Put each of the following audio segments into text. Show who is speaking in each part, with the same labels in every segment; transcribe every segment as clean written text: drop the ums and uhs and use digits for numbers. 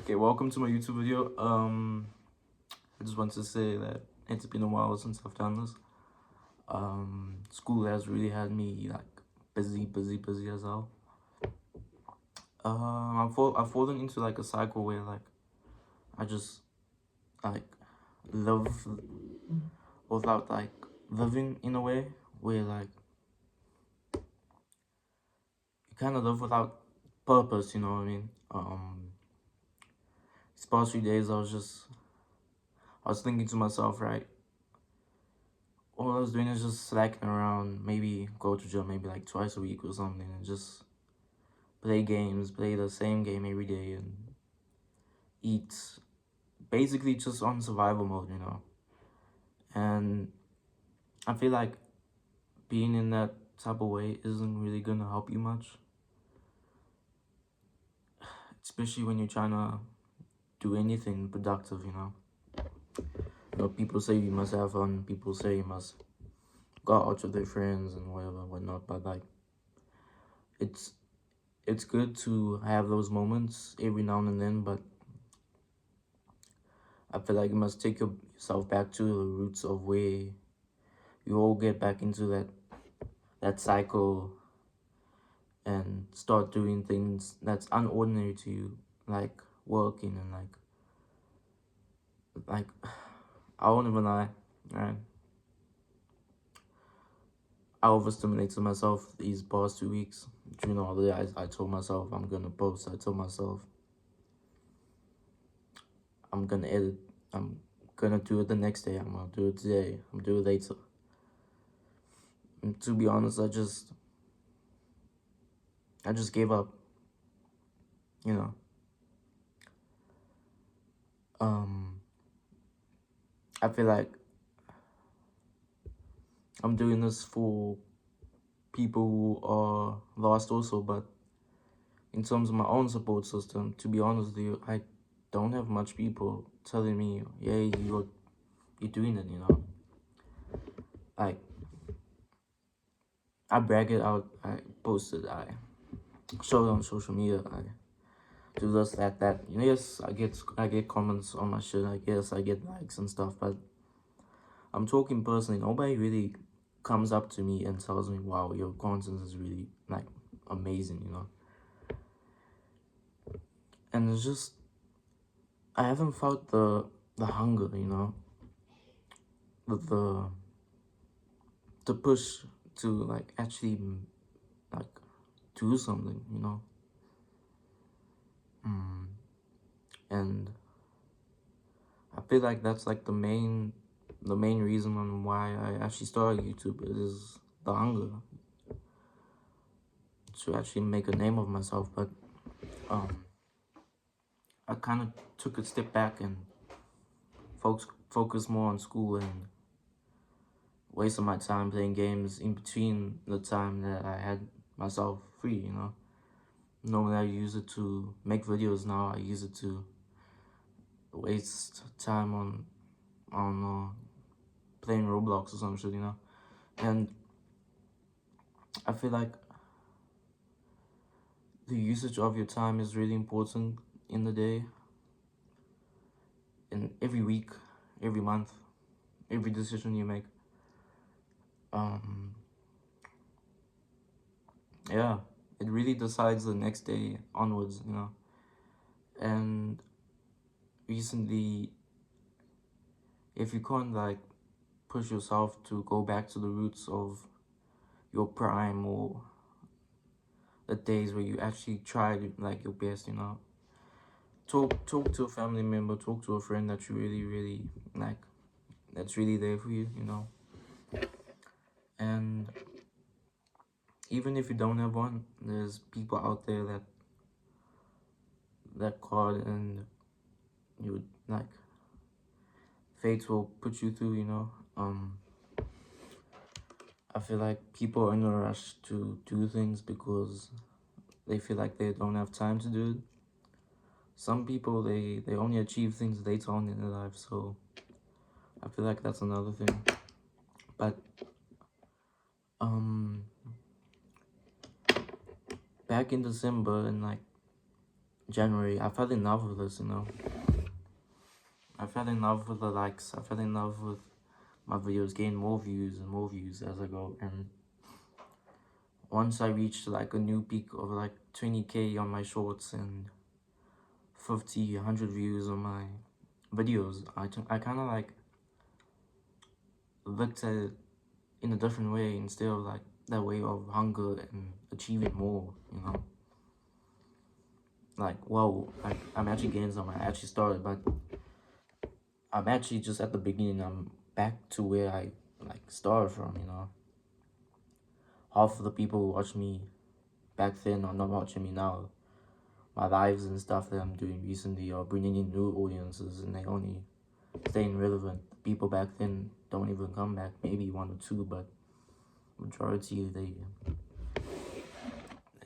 Speaker 1: Okay, welcome to my YouTube video. I just want to say that it's been a while since I've done this. School has really had me like busy as hell. I've fallen into like a cycle where like I just like live without like living in a way where like you kind of live without purpose. You know what I mean? These past few days I was thinking to myself, right? All I was doing is just slacking around, maybe go to gym maybe like twice a week or something, and just play games, play the same game every day, and eat. Basically, just on survival mode, you know. And I feel like being in that type of way isn't really gonna help you much, especially when you're trying to do anything productive, you know. People say you must have fun. People say you must go out with their friends and whatever, whatnot. But like, it's it's good to have those moments every now and then, but I feel like you must take yourself back to the roots of where you all get back into that cycle and start doing things that's unordinary to you, like working and like I won't even lie, right? I overstimulated myself these past 2 weeks. During all the I told myself I'm gonna post. I told myself I'm gonna edit. I'm gonna do it the next day. I'm gonna do it today. I'm gonna do it later. And to be honest, I just gave up. You know. I feel like I'm doing this for people who are lost also, but in terms of my own support system, to be honest with you, I don't have much people telling me, yeah, you're doing it, you know. Like, I brag it out, I post it, I show it on social media, I do this, that. Yes, I get comments on my shit, I guess I get likes and stuff, but I'm talking personally. Nobody really comes up to me and tells me, wow, your content is really like amazing, you know. And it's just I haven't felt the hunger, you know, the the push to like actually like do something, you know. And I feel like that's like the main reason on why I actually started YouTube is the hunger to actually make a name of myself. But um I kind of took a step back and focus more on school and wasted my time playing games in between the time that I had myself free, you know. Normally I use it to make videos, now I use it to waste time on playing Roblox or some shit, you know. And I feel like the usage of your time is really important in the day, and every week, every month, every decision you make. Um, yeah, it really decides the next day onwards, you know. And recently, if you can't like push yourself to go back to the roots of your prime or the days where you actually tried like your best, you know, talk to a family member, talk to a friend that you really like, that's really there for you, you know. And even if you don't have one, there's people out there that called, and you would like fate will put you through, you know. I feel like people are in a rush to do things because they feel like they don't have time to do it. Some people, they only achieve things later on in their life, so I feel like that's another thing. But back in December, and like January, I fell in love with this, I fell in love with the likes. I fell in love with my videos getting more views and more views as I go. And once I reached like a new peak of like 20K on my shorts and 50, 100 views on my videos, I kind of like looked at it in a different way instead of like that way of hunger and achieving more, Like, whoa, I'm actually getting somewhere. I actually started, but I'm actually just at the beginning. I'm back to where I like started from. Half of the people who watched me back then are not watching me now. My lives and stuff that I'm doing recently are bringing in new audiences, and they only staying relevant. People back then don't even come back, maybe one or two, but majority they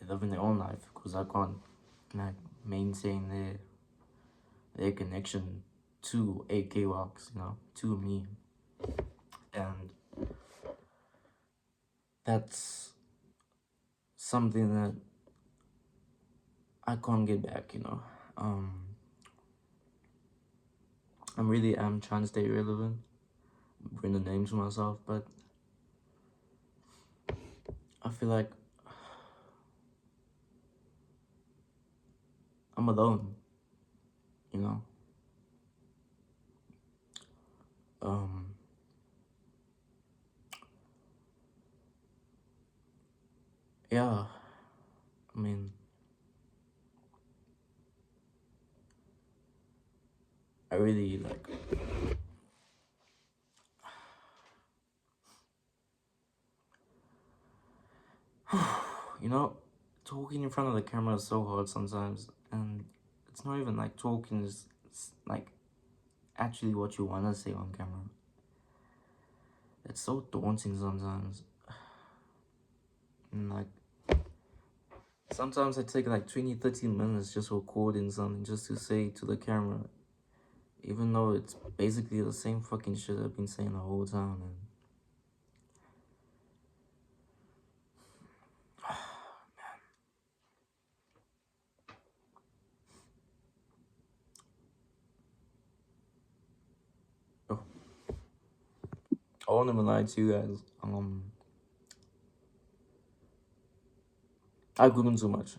Speaker 1: live in their own life because I can't like maintain their connection to AK Rocks, to me, and that's something that I can't get back. Um, I'm trying to stay relevant, bring the name to myself, but I feel like I'm alone, you know. Um, yeah, I mean, I really like, you know, talking in front of the camera is so hard sometimes, and it's not even like talking, it's like actually what you want to say on camera. It's so daunting sometimes, and like, sometimes I take like 20, 30 minutes just recording something just to say to the camera, even though it's basically the same fucking shit I've been saying the whole time. And oh, I won't even lie to you guys. I Google too much.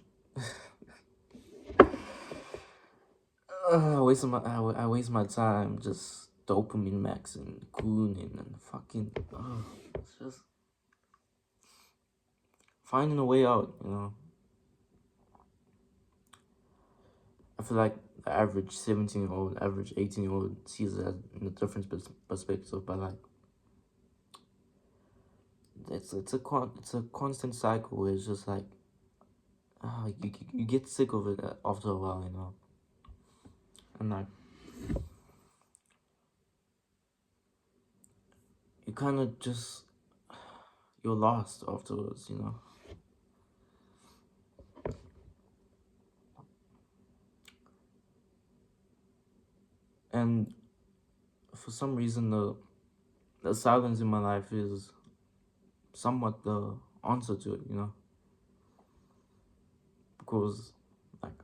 Speaker 1: I waste my time just dopamine maxing, cooning, and fucking. It's just finding a way out. I feel like the average 17-year-old, average 18-year-old sees it in a different perspective, but like it's a constant cycle where it's just like you get sick of it after a while. And like you kind of just you're lost afterwards. And for some reason, the silence in my life is somewhat the answer to it. Because like,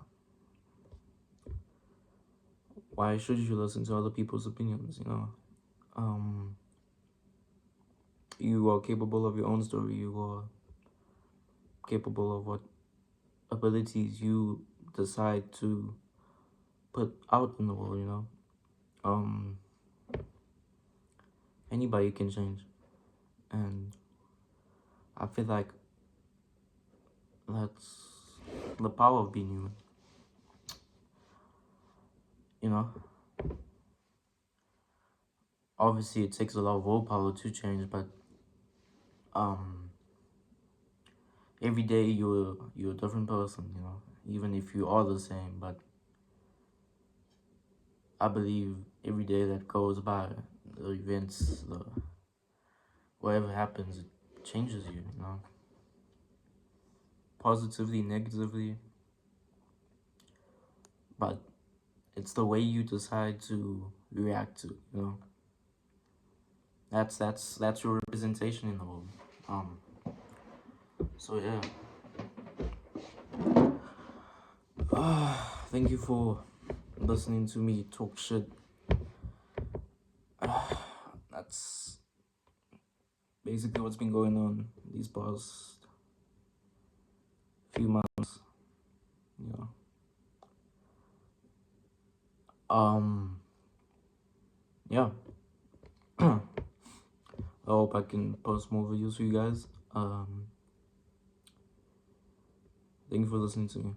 Speaker 1: why should you listen to other people's opinions? Um, you are capable of your own story. You are capable of what abilities you decide to put out in the world. Um, anybody can change, and I feel like that's the power of being human. You know, obviously it takes a lot of willpower to change, but um, every day you're a different person. Even if you are the same, but I believe every day that goes by, the events, the whatever happens, it changes you. Positively, negatively, but it's the way you decide to react to. That's your representation in the world. So yeah. thank you for listening to me talk shit. That's basically what's been going on these past few months. You know. Yeah. I hope I can post more videos for you guys. Thank you for listening to me.